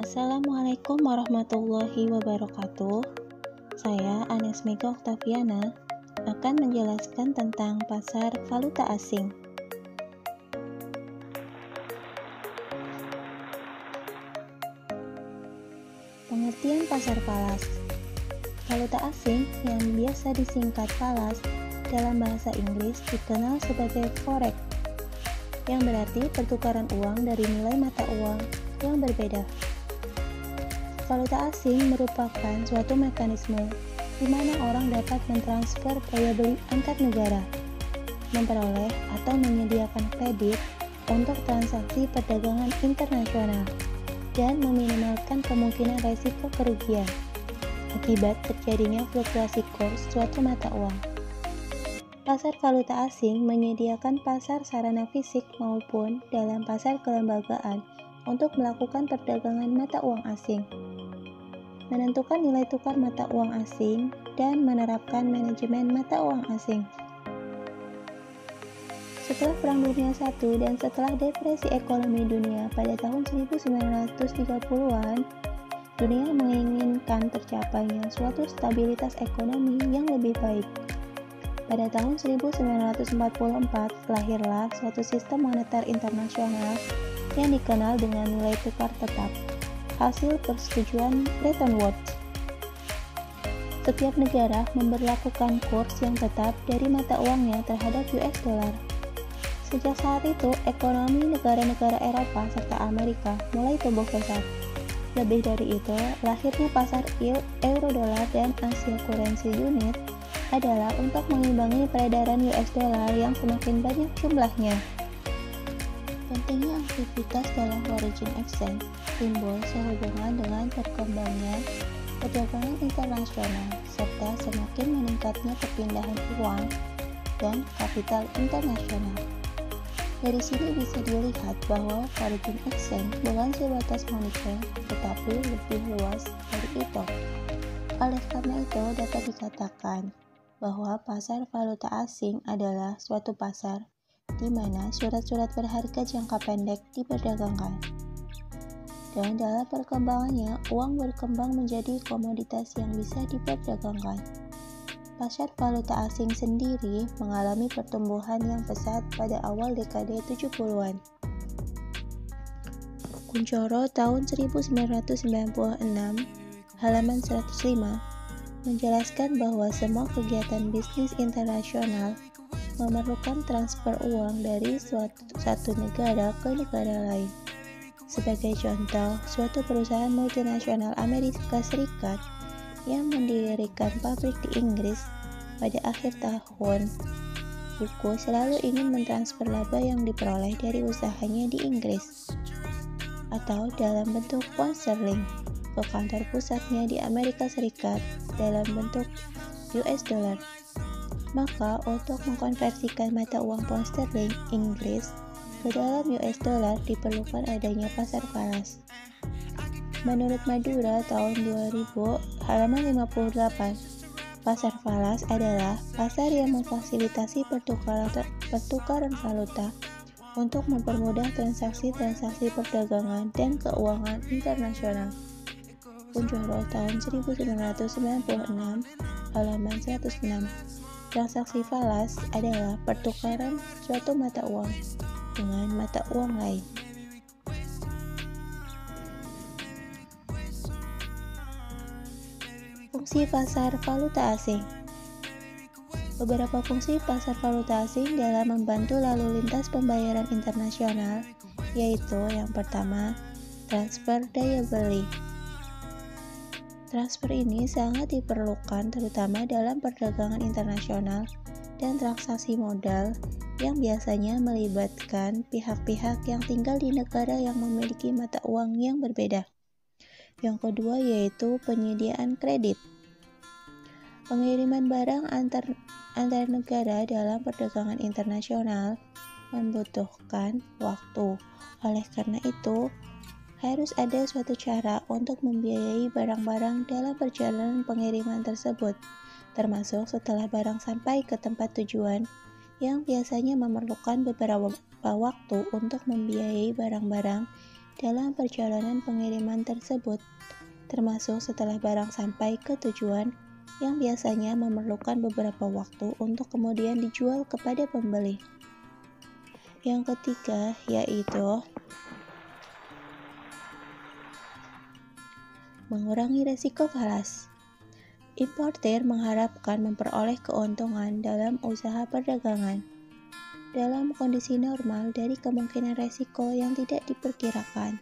Assalamualaikum warahmatullahi wabarakatuh. Saya Anes Mega Oktaviana akan menjelaskan tentang pasar valuta asing. Pengertian pasar falas. Valuta asing yang biasa disingkat falas dalam bahasa Inggris dikenal sebagai forex, yang berarti pertukaran uang dari nilai mata uang yang berbeda. Valuta asing merupakan suatu mekanisme di mana orang dapat mentransfer daya beli antar negara, memperoleh atau menyediakan kredit untuk transaksi perdagangan internasional, dan meminimalkan kemungkinan risiko kerugian akibat terjadinya fluktuasi kurs suatu mata uang. Pasar valuta asing menyediakan pasar sarana fisik maupun dalam pasar kelembagaan untuk melakukan perdagangan mata uang asing, menentukan nilai tukar mata uang asing, dan menerapkan manajemen mata uang asing. Setelah Perang Dunia I dan setelah depresi ekonomi dunia pada tahun 1930-an, dunia menginginkan tercapainya suatu stabilitas ekonomi yang lebih baik. Pada tahun 1944, lahirlah suatu sistem moneter internasional yang dikenal dengan nilai tukar tetap, hasil persetujuan Bretton Woods. Setiap negara memberlakukan kurs yang tetap dari mata uangnya terhadap US dollar. Sejak saat itu, ekonomi negara-negara Eropa serta Amerika mulai tumbuh pesat. Lebih dari itu, lahirnya pasar euro dolar dan Asia Currency Unit adalah untuk mengimbangi peredaran US dollar yang semakin banyak jumlahnya. Pentingnya aktivitas dalam foreign exchange timbul sehubungan dengan perkembangan perdagangan internasional serta semakin meningkatnya perpindahan uang dan kapital internasional. Dari sini bisa dilihat bahwa foreign exchange bukan sebatas moneter, tetapi lebih luas dari itu. Oleh karena itu, dapat dikatakan bahwa pasar valuta asing adalah suatu pasar di mana surat-surat berharga jangka pendek diperdagangkan. Dan dalam perkembangannya, uang berkembang menjadi komoditas yang bisa diperdagangkan. Pasar valuta asing sendiri mengalami pertumbuhan yang pesat pada awal dekade 70-an. Kuncoro tahun 1996, halaman 105, menjelaskan bahwa semua kegiatan bisnis internasional memerlukan transfer uang dari satu negara ke negara lain. Sebagai contoh, suatu perusahaan multinasional Amerika Serikat yang mendirikan pabrik di Inggris pada akhir tahun buku selalu ingin mentransfer laba yang diperoleh dari usahanya di Inggris atau dalam bentuk pound sterling ke kantor pusatnya di Amerika Serikat dalam bentuk US dollar. Maka untuk mengkonversikan mata uang pound sterling Inggris ke dalam US dollar diperlukan adanya pasar falas. Menurut Madura tahun 2000 halaman 58, pasar falas adalah pasar yang memfasilitasi pertukaran valuta untuk mempermudah transaksi-transaksi perdagangan dan keuangan internasional. Kuncoro tahun 1996, halaman 106. Transaksi falas adalah pertukaran suatu mata uang dengan mata uang lain. Fungsi pasar valuta asing. Beberapa fungsi pasar valuta asing dalam membantu lalu lintas pembayaran internasional, yaitu yang pertama, transfer daya beli. Transfer ini sangat diperlukan terutama dalam perdagangan internasional dan transaksi modal yang biasanya melibatkan pihak-pihak yang tinggal di negara yang memiliki mata uang yang berbeda. Yang kedua yaitu penyediaan kredit. Pengiriman barang antar negara dalam perdagangan internasional membutuhkan waktu. Oleh karena itu, harus ada suatu cara untuk membiayai barang-barang dalam perjalanan pengiriman tersebut, termasuk setelah barang sampai ke tempat tujuan, yang biasanya memerlukan beberapa waktu untuk membiayai barang-barang dalam perjalanan pengiriman tersebut, termasuk setelah barang sampai ke tujuan yang biasanya memerlukan beberapa waktu untuk kemudian dijual kepada pembeli. Yang ketiga yaitu mengurangi resiko falas. Importir mengharapkan memperoleh keuntungan dalam usaha perdagangan. Dalam kondisi normal dari kemungkinan resiko yang tidak diperkirakan,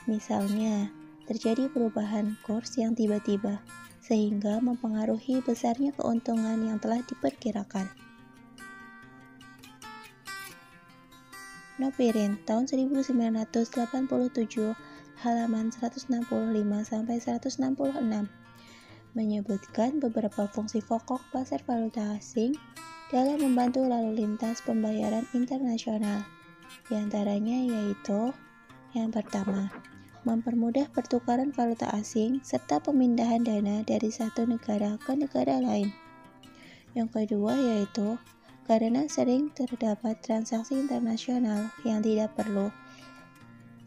misalnya terjadi perubahan kurs yang tiba-tiba, sehingga mempengaruhi besarnya keuntungan yang telah diperkirakan. Nopirin tahun 1987 halaman 165-166 menyebutkan beberapa fungsi pokok pasar valuta asing dalam membantu lalu lintas pembayaran internasional. Di antaranya yaitu yang pertama, mempermudah pertukaran valuta asing serta pemindahan dana dari satu negara ke negara lain. Yang kedua yaitu karena sering terdapat transaksi internasional yang tidak perlu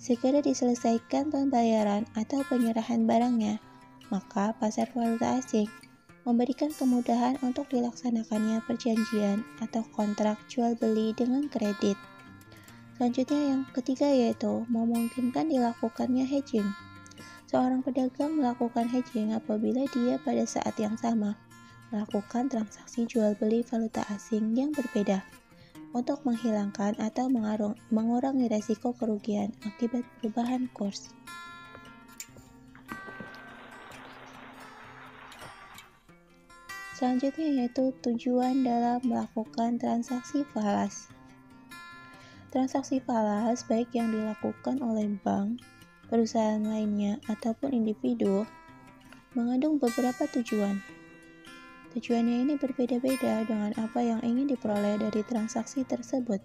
segera diselesaikan pembayaran atau penyerahan barangnya, maka pasar valuta asing memberikan kemudahan untuk dilaksanakannya perjanjian atau kontrak jual beli dengan kredit. Selanjutnya yang ketiga yaitu memungkinkan dilakukannya hedging. Seorang pedagang melakukan hedging apabila dia pada saat yang sama melakukan transaksi jual beli valuta asing yang berbeda, untuk menghilangkan atau mengurangi resiko kerugian akibat perubahan kurs. Selanjutnya yaitu tujuan dalam melakukan transaksi falas. Transaksi falas baik yang dilakukan oleh bank, perusahaan lainnya, ataupun individu mengandung beberapa tujuan. Tujuannya ini berbeda-beda dengan apa yang ingin diperoleh dari transaksi tersebut.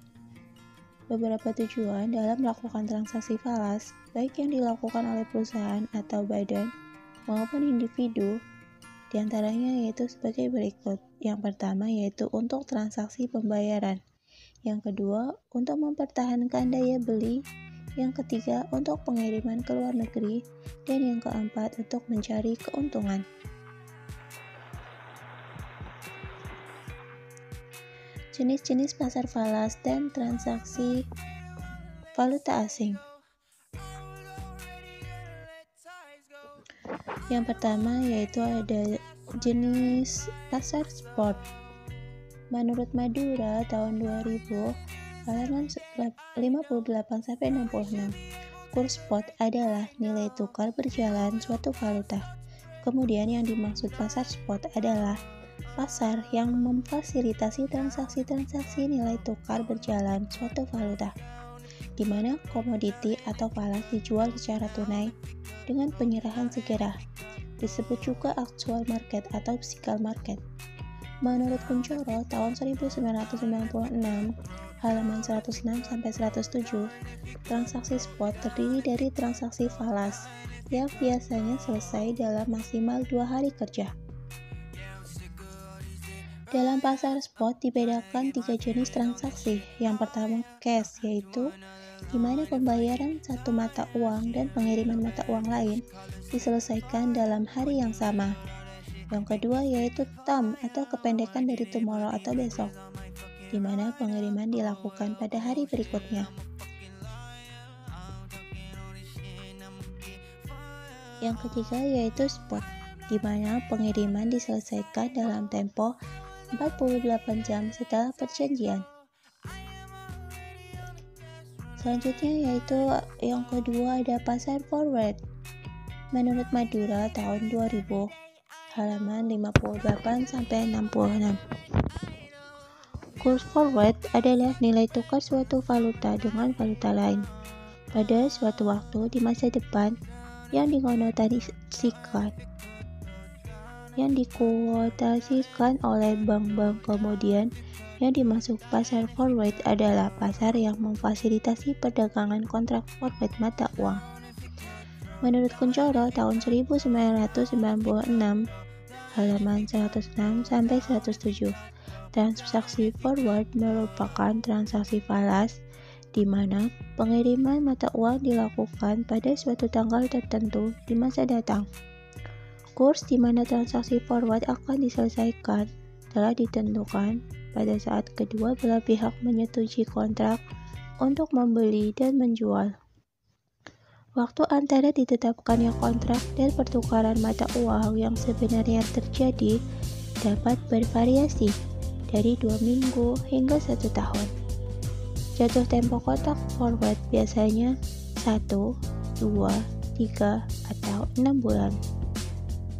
Beberapa tujuan dalam melakukan transaksi falas, baik yang dilakukan oleh perusahaan atau badan maupun individu, diantaranya yaitu sebagai berikut. Yang pertama yaitu untuk transaksi pembayaran. Yang kedua, untuk mempertahankan daya beli. Yang ketiga, untuk pengiriman ke luar negeri. Dan yang keempat, untuk mencari keuntungan. Jenis-jenis pasar falas dan transaksi valuta asing. Yang pertama yaitu ada jenis pasar spot. Menurut Madura tahun 2000 halaman 58-66, kurs spot adalah nilai tukar berjalan suatu valuta. Kemudian yang dimaksud pasar spot adalah pasar yang memfasilitasi transaksi-transaksi nilai tukar berjalan suatu valuta, di mana komoditi atau falas dijual secara tunai dengan penyerahan segera. Disebut juga actual market atau physical market. Menurut Kuncoro tahun 1996, halaman 106-107, transaksi spot terdiri dari transaksi falas yang biasanya selesai dalam maksimal 2 hari kerja. Dalam pasar spot dibedakan 3 jenis transaksi. Yang pertama cash, yaitu di mana pembayaran satu mata uang dan pengiriman mata uang lain diselesaikan dalam hari yang sama. Yang kedua yaitu TAM atau kependekan dari tomorrow atau besok, di mana pengiriman dilakukan pada hari berikutnya. Yang ketiga yaitu spot, di mana pengiriman diselesaikan dalam tempo 48 jam setelah perjanjian. Selanjutnya yaitu yang kedua ada pasar forward. Menurut Madura tahun 2000 halaman 58-66. Kurs forward adalah nilai tukar suatu valuta dengan valuta lain pada suatu waktu di masa depan yang dikuotasikan oleh bank-bank. Kemudian yang dimaksud pasar forward adalah pasar yang memfasilitasi perdagangan kontrak forward mata uang. Menurut Kuncoro tahun 1996 halaman 106-107, transaksi forward merupakan transaksi falas di mana pengiriman mata uang dilakukan pada suatu tanggal tertentu di masa datang. Kurs di mana transaksi forward akan diselesaikan telah ditentukan pada saat kedua belah pihak menyetujui kontrak untuk membeli dan menjual. Waktu antara ditetapkannya kontrak dan pertukaran mata uang yang sebenarnya terjadi dapat bervariasi dari 2 minggu hingga 1 tahun. Jatuh tempo kontrak forward biasanya 1, 2, 3, atau 6 bulan.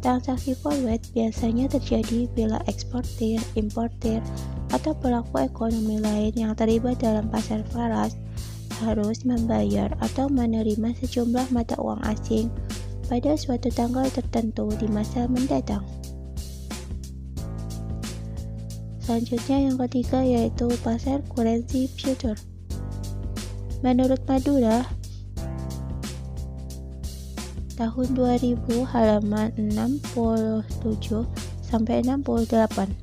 Transaksi forward biasanya terjadi bila eksportir, importir, atau pelaku ekonomi lain yang terlibat dalam pasar falas harus membayar atau menerima sejumlah mata uang asing pada suatu tanggal tertentu di masa mendatang. Selanjutnya yang ketiga yaitu pasar currency future. Menurut Madura, tahun 2000 halaman 67 sampai 68.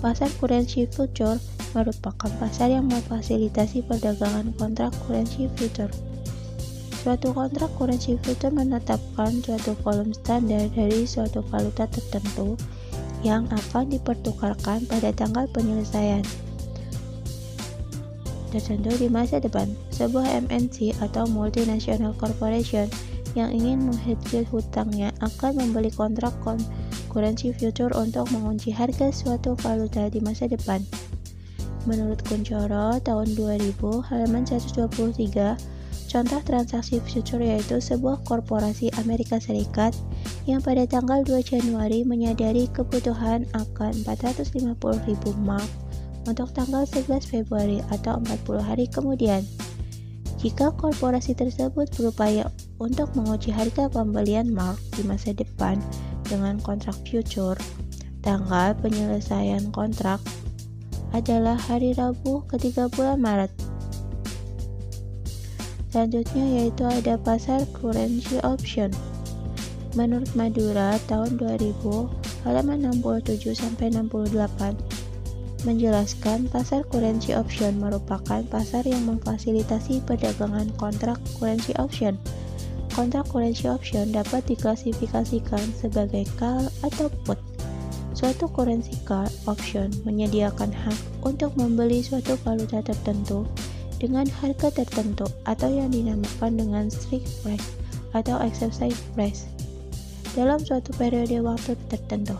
Pasar currency future merupakan pasar yang memfasilitasi perdagangan kontrak currency future. Suatu kontrak currency future menetapkan suatu volume standar dari suatu valuta tertentu yang akan dipertukarkan pada tanggal penyelesaian tertentu di masa depan. Sebuah MNC atau multinational corporation yang ingin menghedge hutangnya akan membeli kontrak currency future untuk mengunci harga suatu valuta di masa depan. Menurut Kuncoro, tahun 2000, halaman 123, contoh transaksi future yaitu sebuah korporasi Amerika Serikat yang pada tanggal 2 Januari menyadari kebutuhan akan 450.000 mark untuk tanggal 11 Februari atau 40 hari kemudian. Jika korporasi tersebut berupaya untuk menguji harga pembelian mark di masa depan dengan kontrak future, tanggal penyelesaian kontrak adalah hari Rabu ketiga bulan Maret. Selanjutnya yaitu ada pasar currency option. Menurut Madura tahun 2000 halaman 67 sampai 68 menjelaskan pasar currency option merupakan pasar yang memfasilitasi perdagangan kontrak currency option. Kontrak currency option dapat diklasifikasikan sebagai call atau put. Suatu currency call option menyediakan hak untuk membeli suatu valuta tertentu dengan harga tertentu atau yang dinamakan dengan strike price atau exercise price dalam suatu periode waktu tertentu.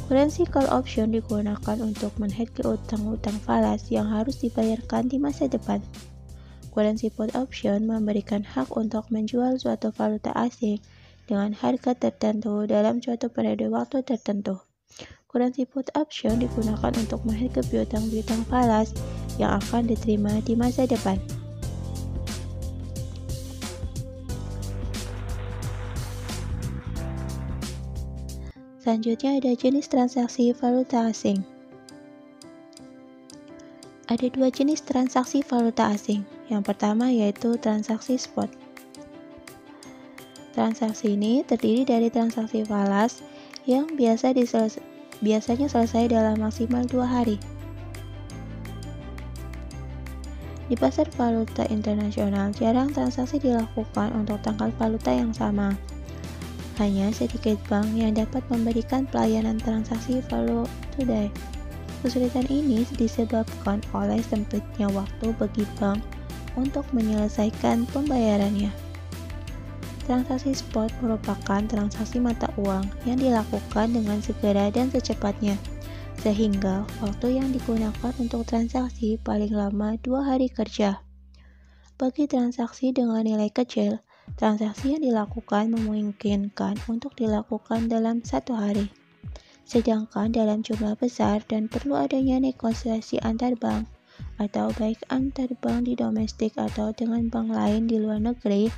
Currency call option digunakan untuk menghedge utang-utang falas yang harus dibayarkan di masa depan. Currency put option memberikan hak untuk menjual suatu valuta asing dengan harga tertentu dalam suatu periode waktu tertentu. Currency put option digunakan untuk menghedge piutang-piutang falas yang akan diterima di masa depan. Selanjutnya ada jenis transaksi valuta asing. Ada 2 jenis transaksi valuta asing. Yang pertama yaitu transaksi spot. Transaksi ini terdiri dari transaksi falas yang biasanya selesai dalam maksimal 2 hari. Di pasar valuta internasional, jarang transaksi dilakukan untuk tanggal valuta yang sama. Hanya sedikit bank yang dapat memberikan pelayanan transaksi value today. Kesulitan ini disebabkan oleh sempitnya waktu bagi bank untuk menyelesaikan pembayarannya. Transaksi spot merupakan transaksi mata uang yang dilakukan dengan segera dan secepatnya, sehingga waktu yang digunakan untuk transaksi paling lama 2 hari kerja. Bagi transaksi dengan nilai kecil, transaksi yang dilakukan memungkinkan untuk dilakukan dalam 1 hari. Sedangkan dalam jumlah besar dan perlu adanya negosiasi antar bank, atau baik antar bank di domestik atau dengan bank lain di luar negeri,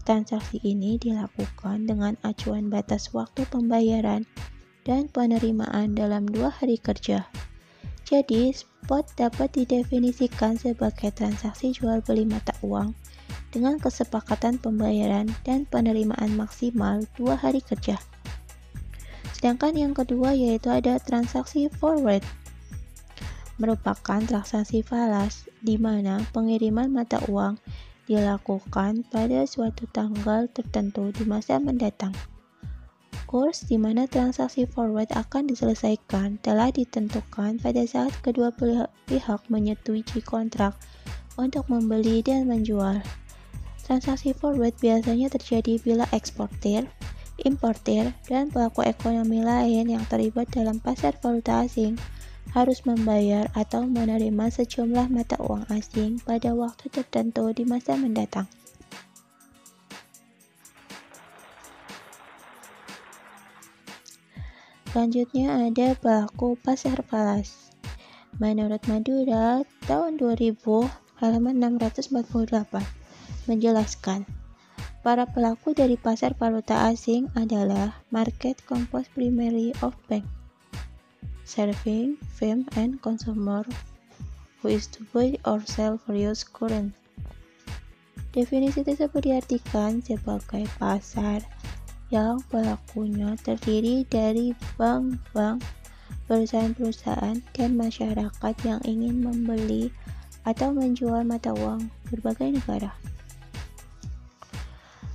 transaksi ini dilakukan dengan acuan batas waktu pembayaran dan penerimaan dalam 2 hari kerja. Jadi, spot dapat didefinisikan sebagai transaksi jual beli mata uang dengan kesepakatan pembayaran dan penerimaan maksimal 2 hari kerja. Sedangkan yang kedua yaitu ada transaksi forward. merupakan transaksi falas di mana pengiriman mata uang dilakukan pada suatu tanggal tertentu di masa mendatang. Kurs di mana transaksi forward akan diselesaikan telah ditentukan pada saat kedua pihak menyetujui kontrak untuk membeli dan menjual. Transaksi forward biasanya terjadi bila eksportir, importir, dan pelaku ekonomi lain yang terlibat dalam pasar valuta asing harus membayar atau menerima sejumlah mata uang asing pada waktu tertentu di masa mendatang. Selanjutnya ada pelaku pasar falas. Menurut Madura, tahun 2000, halaman 648, menjelaskan, para pelaku dari pasar valuta asing adalah market composed primarily of bank, serving firm and consumer who is to buy or sell various currency. Definisi tersebut diartikan sebagai pasar yang pelakunya terdiri dari bank-bank, perusahaan-perusahaan, dan masyarakat yang ingin membeli atau menjual mata uang berbagai negara.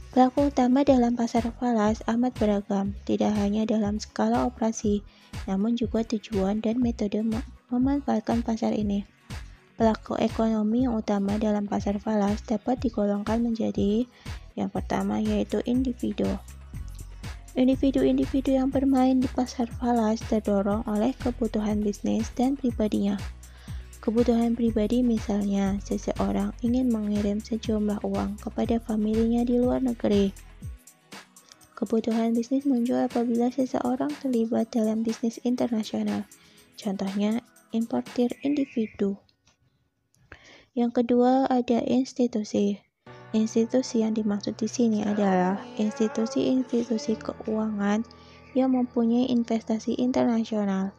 Pelaku utama dalam pasar falas amat beragam, tidak hanya dalam skala operasi, namun juga tujuan dan metode memanfaatkan pasar ini. Pelaku ekonomi yang utama dalam pasar falas dapat digolongkan menjadi yang pertama yaitu individu. Individu-individu yang bermain di pasar falas terdorong oleh kebutuhan bisnis dan pribadinya. Kebutuhan pribadi misalnya, seseorang ingin mengirim sejumlah uang kepada familinya di luar negeri. Kebutuhan bisnis muncul apabila seseorang terlibat dalam bisnis internasional, contohnya importir individu. Yang kedua ada institusi. Institusi yang dimaksud di sini adalah institusi-institusi keuangan yang mempunyai investasi internasional,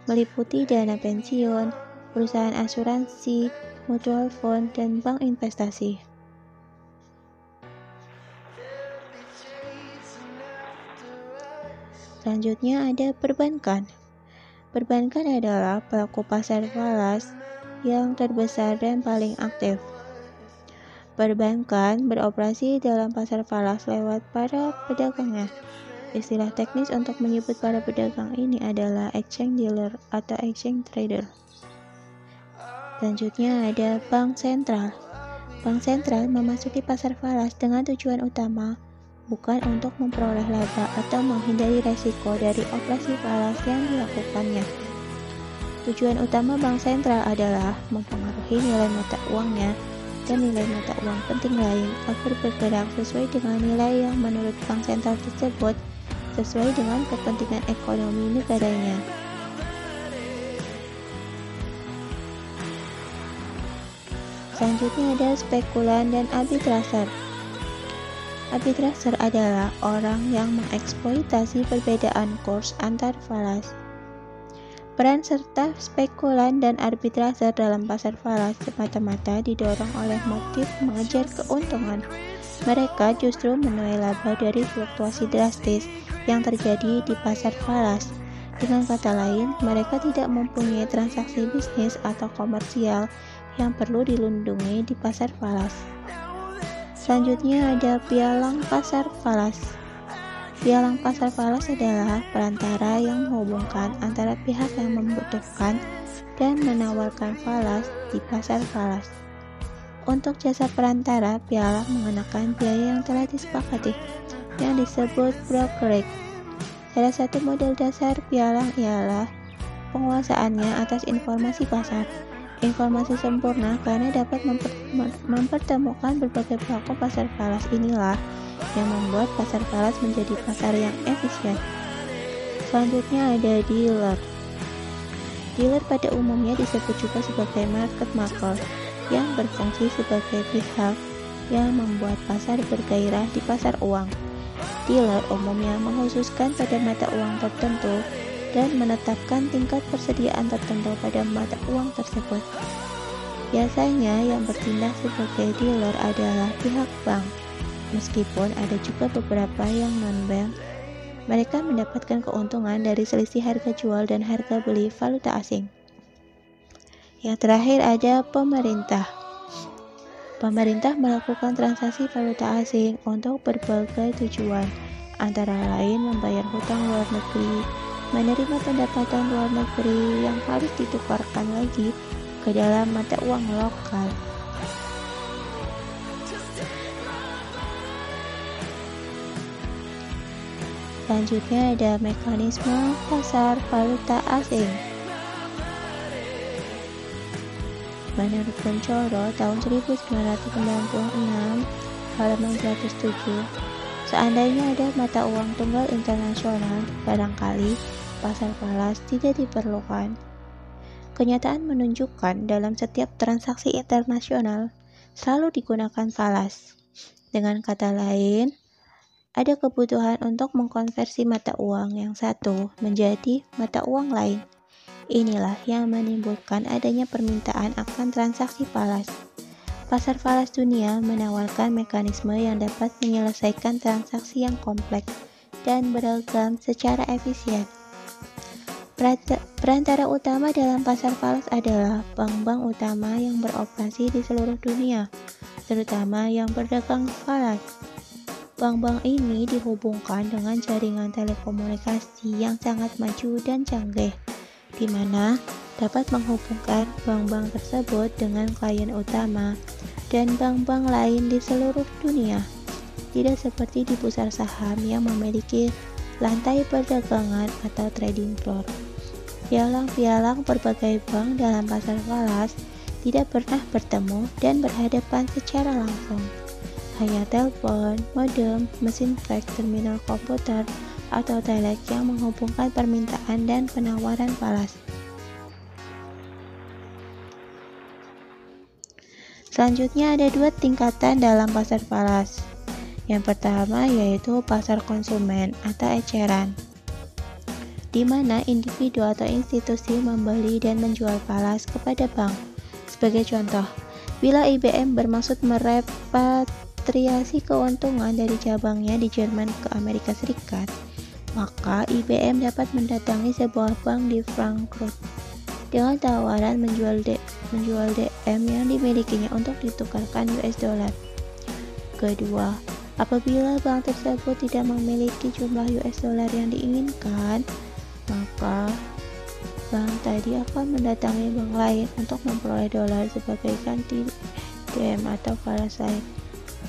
meliputi dana pensiun, perusahaan asuransi, mutual fund, dan bank investasi. Selanjutnya ada perbankan. Perbankan adalah pelaku pasar falas yang terbesar dan paling aktif. Perbankan beroperasi dalam pasar falas lewat para pedagangnya. Istilah teknis untuk menyebut para pedagang ini adalah exchange dealer atau exchange trader. Selanjutnya ada bank sentral. Bank sentral memasuki pasar falas dengan tujuan utama bukan untuk memperoleh laba atau menghindari resiko dari operasi falas yang dilakukannya. Tujuan utama bank sentral adalah mempengaruhi nilai mata uangnya dan nilai mata uang penting lain agar bergerak sesuai dengan nilai yang menurut bank sentral tersebut sesuai dengan kepentingan ekonomi negaranya. Selanjutnya ada spekulan dan arbitraser. Arbitraser adalah orang yang mengeksploitasi perbedaan kurs antar falas. Peran serta spekulan dan arbitraser dalam pasar falas semata-mata didorong oleh motif mengejar keuntungan. Mereka justru menuai laba dari fluktuasi drastis yang terjadi di pasar falas. Dengan kata lain, mereka tidak mempunyai transaksi bisnis atau komersial yang perlu dilindungi di pasar falas. Selanjutnya ada pialang pasar falas. Pialang pasar falas adalah perantara yang menghubungkan antara pihak yang membutuhkan dan menawarkan falas di pasar falas. Untuk jasa perantara, pialang mengenakan biaya yang telah disepakati, yang disebut brokerage. Salah satu model dasar pialang ialah penguasaannya atas informasi pasar. Informasi sempurna karena dapat mempertemukan berbagai pelaku pasar falas inilah yang membuat pasar falas menjadi pasar yang efisien. Selanjutnya ada dealer. Dealer pada umumnya disebut juga sebagai market maker yang berfungsi sebagai pihak yang membuat pasar bergairah di pasar uang. Dealer umumnya mengkhususkan pada mata uang tertentu dan menetapkan tingkat persediaan tertentu pada mata uang tersebut. Biasanya yang bertindak sebagai dealer adalah pihak bank. Meskipun ada juga beberapa yang non-bank, mereka mendapatkan keuntungan dari selisih harga jual dan harga beli valuta asing. Yang terakhir ada pemerintah. Pemerintah melakukan transaksi valuta asing untuk berbagai tujuan, antara lain membayar hutang luar negeri, menerima pendapatan luar negeri yang harus ditukarkan lagi ke dalam mata uang lokal. Selanjutnya ada mekanisme pasar valuta asing. Menurut Kuncoro tahun 1996, halaman 107, seandainya ada mata uang tunggal internasional, barangkali pasar falas tidak diperlukan. Kenyataan menunjukkan dalam setiap transaksi internasional selalu digunakan falas. Dengan kata lain, ada kebutuhan untuk mengkonversi mata uang yang satu menjadi mata uang lain. Inilah yang menimbulkan adanya permintaan akan transaksi falas. Pasar falas dunia menawarkan mekanisme yang dapat menyelesaikan transaksi yang kompleks dan beragam secara efisien. Perantara utama dalam pasar falas adalah bank-bank utama yang beroperasi di seluruh dunia, terutama yang berdagang falas. Bank-bank ini dihubungkan dengan jaringan telekomunikasi yang sangat maju dan canggih, di mana dapat menghubungkan bank-bank tersebut dengan klien utama dan bank-bank lain di seluruh dunia. Tidak seperti di pusat saham yang memiliki lantai perdagangan atau trading floor. Pialang-pialang berbagai bank dalam pasar falas tidak pernah bertemu dan berhadapan secara langsung. Hanya telepon, modem, mesin fax, terminal komputer, atau telex yang menghubungkan permintaan dan penawaran falas. Selanjutnya ada dua tingkatan dalam pasar falas. Yang pertama yaitu pasar konsumen atau eceran, di mana individu atau institusi membeli dan menjual falas kepada bank. Sebagai contoh, bila IBM bermaksud merepatriasi keuntungan dari cabangnya di Jerman ke Amerika Serikat, maka IBM dapat mendatangi sebuah bank di Frankfurt dengan tawaran menjual DM yang dimilikinya untuk ditukarkan US dollar. Kedua, apabila bank tersebut tidak memiliki jumlah US dollar yang diinginkan, maka bank tadi akan mendatangi bank lain untuk memperoleh dolar sebagai ganti DM atau falas lain.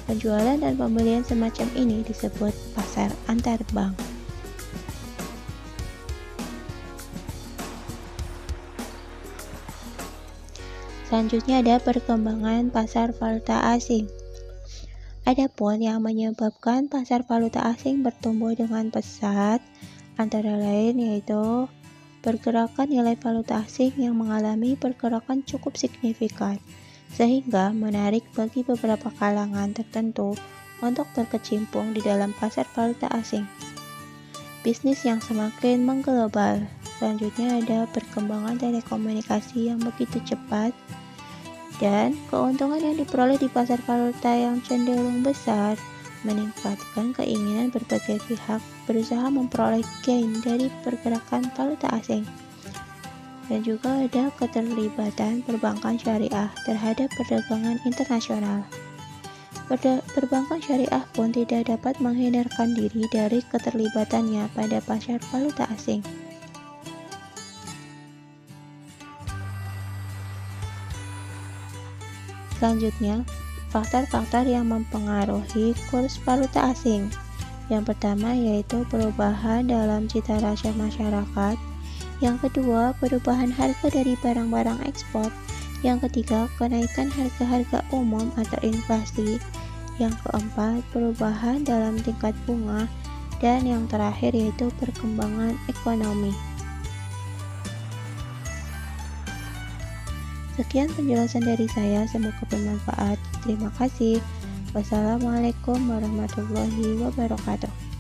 Penjualan dan pembelian semacam ini disebut pasar antar bank. Selanjutnya ada perkembangan pasar valuta asing. Adapun yang menyebabkan pasar valuta asing bertumbuh dengan pesat antara lain yaitu pergerakan nilai valuta asing yang mengalami pergerakan cukup signifikan, sehingga menarik bagi beberapa kalangan tertentu untuk berkecimpung di dalam pasar valuta asing. Bisnis yang semakin mengglobal. Selanjutnya ada perkembangan telekomunikasi yang begitu cepat dan keuntungan yang diperoleh di pasar valuta yang cenderung besar meningkatkan keinginan berbagai pihak berusaha memperoleh gain dari pergerakan valuta asing. Dan juga ada keterlibatan perbankan syariah terhadap perdagangan internasional. Perbankan syariah pun tidak dapat menghindarkan diri dari keterlibatannya pada pasar valuta asing. Selanjutnya, faktor-faktor yang mempengaruhi kurs valuta asing. Yang pertama yaitu perubahan dalam cita rasa masyarakat. Yang kedua, perubahan harga dari barang-barang ekspor. Yang ketiga, kenaikan harga-harga umum atau inflasi. Yang keempat, perubahan dalam tingkat bunga. Dan yang terakhir yaitu perkembangan ekonomi. Sekian penjelasan dari saya, semoga bermanfaat. Terima kasih. Wassalamualaikum warahmatullahi wabarakatuh.